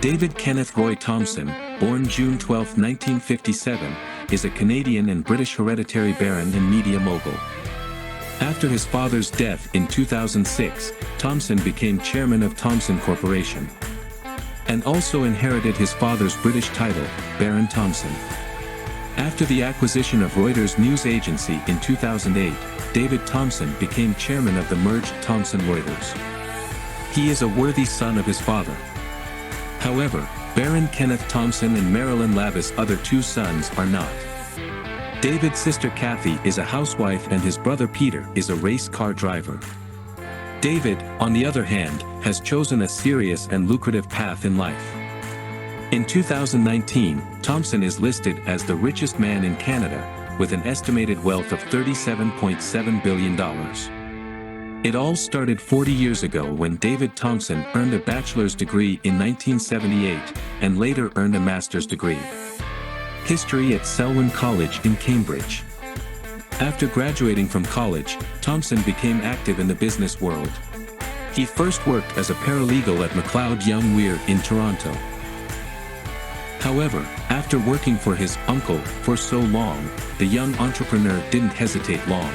David Kenneth Roy Thomson, born June 12, 1957, is a Canadian and British hereditary baron and media mogul. After his father's death in 2006, Thomson became chairman of Thomson Corporation, and also inherited his father's British title, Baron Thomson. After the acquisition of Reuters news agency in 2008, David Thomson became chairman of the merged Thomson Reuters. He is a worthy son of his father. However, Baron Kenneth Thomson and Marilyn Lavis' other two sons are not. David's sister Kathy is a housewife and his brother Peter is a race car driver. David, on the other hand, has chosen a serious and lucrative path in life. In 2019, Thomson is listed as the richest man in Canada, with an estimated wealth of $37.7 billion. It all started 40 years ago when David Thomson earned a bachelor's degree in 1978, and later earned a master's degree. History at Selwyn College in Cambridge. After graduating from college, Thomson became active in the business world. He first worked as a paralegal at MacLeod Young Weir in Toronto. However, after working for his uncle for so long, the young entrepreneur didn't hesitate long.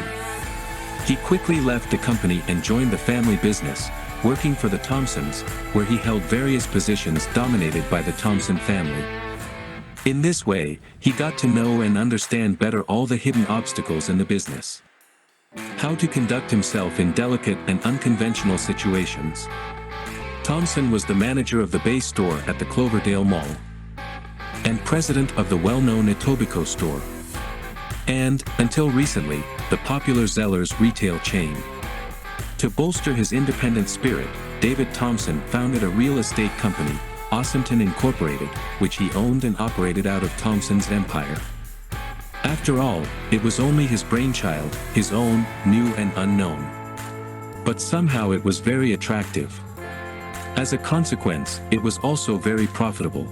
He quickly left the company and joined the family business, working for the Thomsons, where he held various positions dominated by the Thomson family. In this way, he got to know and understand better all the hidden obstacles in the business. How to conduct himself in delicate and unconventional situations. Thomson was the manager of the Bay store at the Cloverdale Mall, and president of the well-known Etobicoke store, and, until recently, the popular Zellers retail chain. To bolster his independent spirit, David Thomson founded a real estate company, Thomson Incorporated, which he owned and operated out of Thomson's empire. After all, it was only his brainchild, his own, new and unknown. But somehow it was very attractive. As a consequence, it was also very profitable.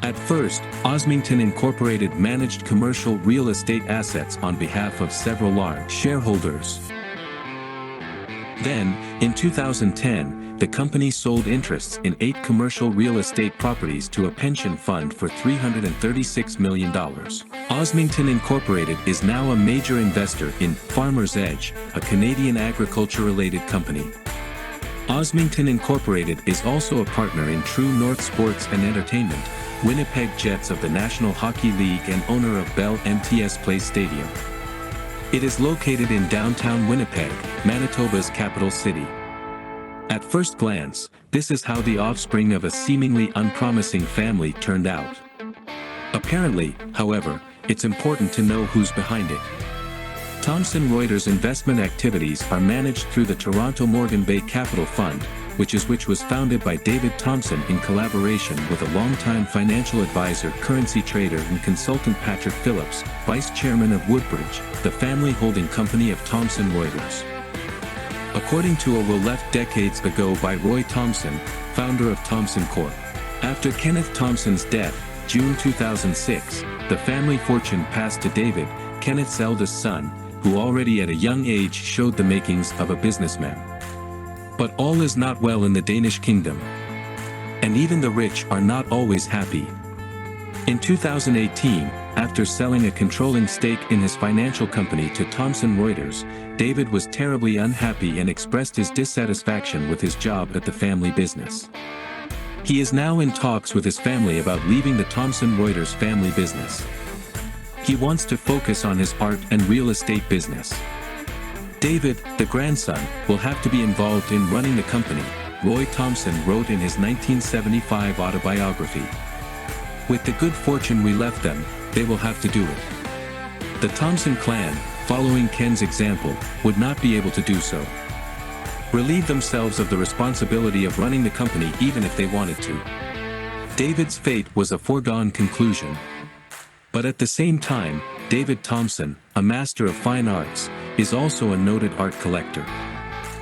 At first, Thomson Incorporated managed commercial real estate assets on behalf of several large shareholders. Then, in 2010, the company sold interests in 8 commercial real estate properties to a pension fund for $336 million. Thomson Incorporated is now a major investor in Farmers Edge, a Canadian agriculture-related company. Thomson Incorporated is also a partner in True North Sports and Entertainment, Winnipeg Jets of the National Hockey League and owner of Bell MTS Place Stadium. It is located in downtown Winnipeg, Manitoba's capital city. At first glance, this is how the offspring of a seemingly unpromising family turned out. Apparently, however, it's important to know who's behind it. Thomson Reuters investment activities are managed through the Toronto Morgan Bay Capital Fund, which was founded by David Thomson in collaboration with a longtime financial advisor, currency trader and consultant Patrick Phillips, vice chairman of Woodbridge, the family holding company of Thomson Reuters. According to a will left decades ago by Roy Thomson, founder of Thomson Corp. After Kenneth Thomson's death, June 2006, the family fortune passed to David, Kenneth's eldest son, who already at a young age showed the makings of a businessman. But all is not well in the Danish kingdom. And even the rich are not always happy. In 2018, after selling a controlling stake in his financial company to Thomson Reuters, David was terribly unhappy and expressed his dissatisfaction with his job at the family business. He is now in talks with his family about leaving the Thomson Reuters family business. He wants to focus on his art and real estate business. David, the grandson, will have to be involved in running the company, Roy Thomson wrote in his 1975 autobiography. With the good fortune we left them, they will have to do it. The Thomson clan, following Ken's example, would not be able to do so. Relieve themselves of the responsibility of running the company even if they wanted to. David's fate was a foregone conclusion. But at the same time, David Thomson, a master of fine arts, is also a noted art collector,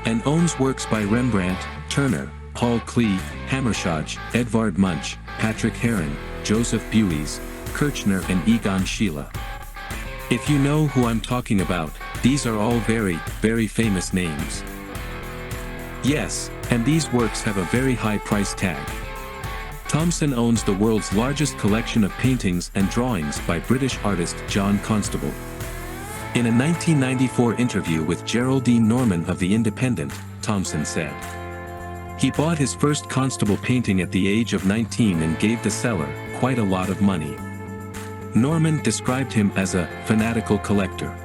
and owns works by Rembrandt, Turner, Paul Klee, Hammershaw, Edvard Munch, Patrick Heron, Joseph Beuys, Kirchner and Egon Schiele. If you know who I'm talking about, these are all very, very famous names. Yes, and these works have a very high price tag. Thomson owns the world's largest collection of paintings and drawings by British artist John Constable. In a 1994 interview with Geraldine Norman of The Independent, Thomson said, he bought his first Constable painting at the age of 19 and gave the seller quite a lot of money. Norman described him as a fanatical collector.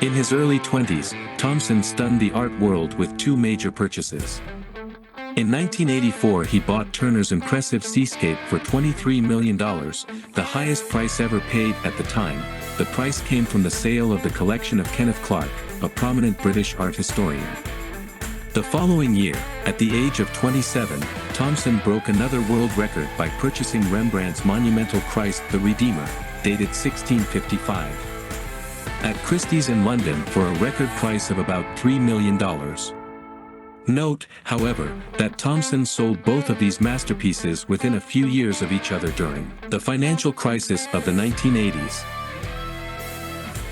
In his early 20s, Thomson stunned the art world with two major purchases. In 1984 he bought Turner's impressive Seascape for $23 million, the highest price ever paid at the time. The price came from the sale of the collection of Kenneth Clark, a prominent British art historian. The following year, at the age of 27, Thomson broke another world record by purchasing Rembrandt's monumental Christ the Redeemer, dated 1655. At Christie's in London for a record price of about $3 million. Note, however, that Thomson sold both of these masterpieces within a few years of each other during the financial crisis of the 1980s.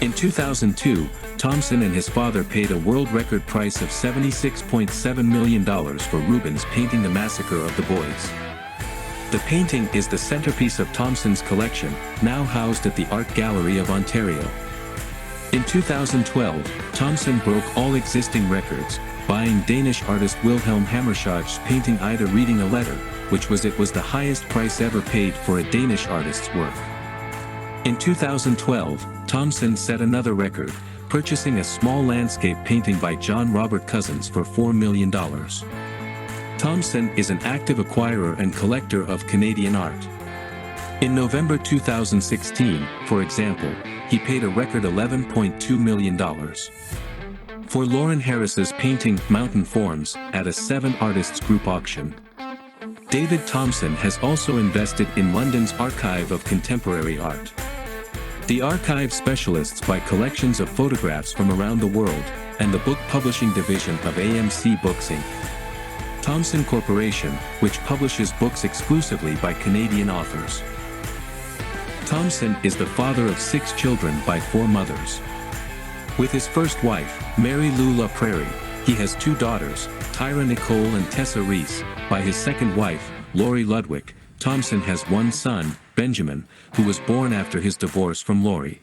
In 2002, Thomson and his father paid a world record price of $76.7 million for Rubens' painting The Massacre of the Boys. The painting is the centerpiece of Thomson's collection, now housed at the Art Gallery of Ontario. In 2012, Thomson broke all existing records, buying Danish artist Wilhelm Hammershøi's painting Ida Reading a Letter, which was the highest price ever paid for a Danish artist's work. In 2012, Thomson set another record, purchasing a small landscape painting by John Robert Cousins for $4 million. Thomson is an active acquirer and collector of Canadian art. In November 2016, for example, he paid a record $11.2 million for Lauren Harris's painting Mountain Forms at a 7-artists group auction. David Thomson has also invested in London's Archive of Contemporary Art. The archive specialists buy collections of photographs from around the world, and the book publishing division of AMC Books Inc. Thomson Corporation, which publishes books exclusively by Canadian authors. Thomson is the father of 6 children by 4 mothers. With his first wife, Mary Lou LaPrairie, he has 2 daughters, Tyra Nicole and Tessa Reese. By his second wife, Lori Ludwig, Thomson has 1 son, Benjamin, who was born after his divorce from Lori.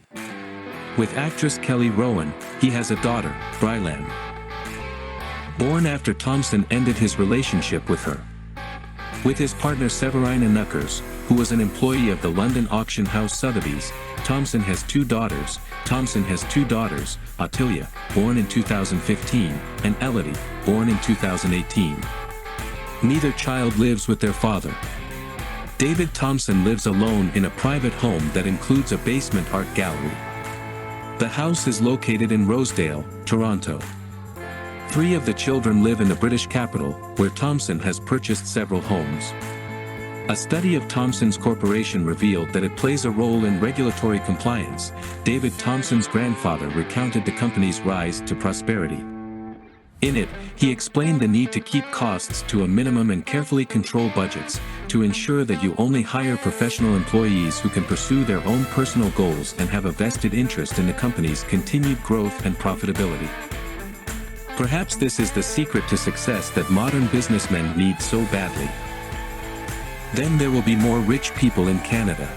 With actress Kelly Rowan, he has a daughter, Brylan, born after Thomson ended his relationship with her. With his partner Severina Nuckers, who was an employee of the London auction house Sotheby's, Thomson has 2 daughters. Thomson has 2 daughters, Ottilia, born in 2015, and Elodie, born in 2018. Neither child lives with their father. David Thomson lives alone in a private home that includes a basement art gallery. The house is located in Rosedale, Toronto. 3 of the children live in the British capital, where Thomson has purchased several homes. A study of Thomson's Corporation revealed that it plays a role in regulatory compliance. David Thomson's grandfather recounted the company's rise to prosperity. In it, he explained the need to keep costs to a minimum and carefully control budgets, to ensure that you only hire professional employees who can pursue their own personal goals and have a vested interest in the company's continued growth and profitability. Perhaps this is the secret to success that modern businessmen need so badly. Then there will be more rich people in Canada.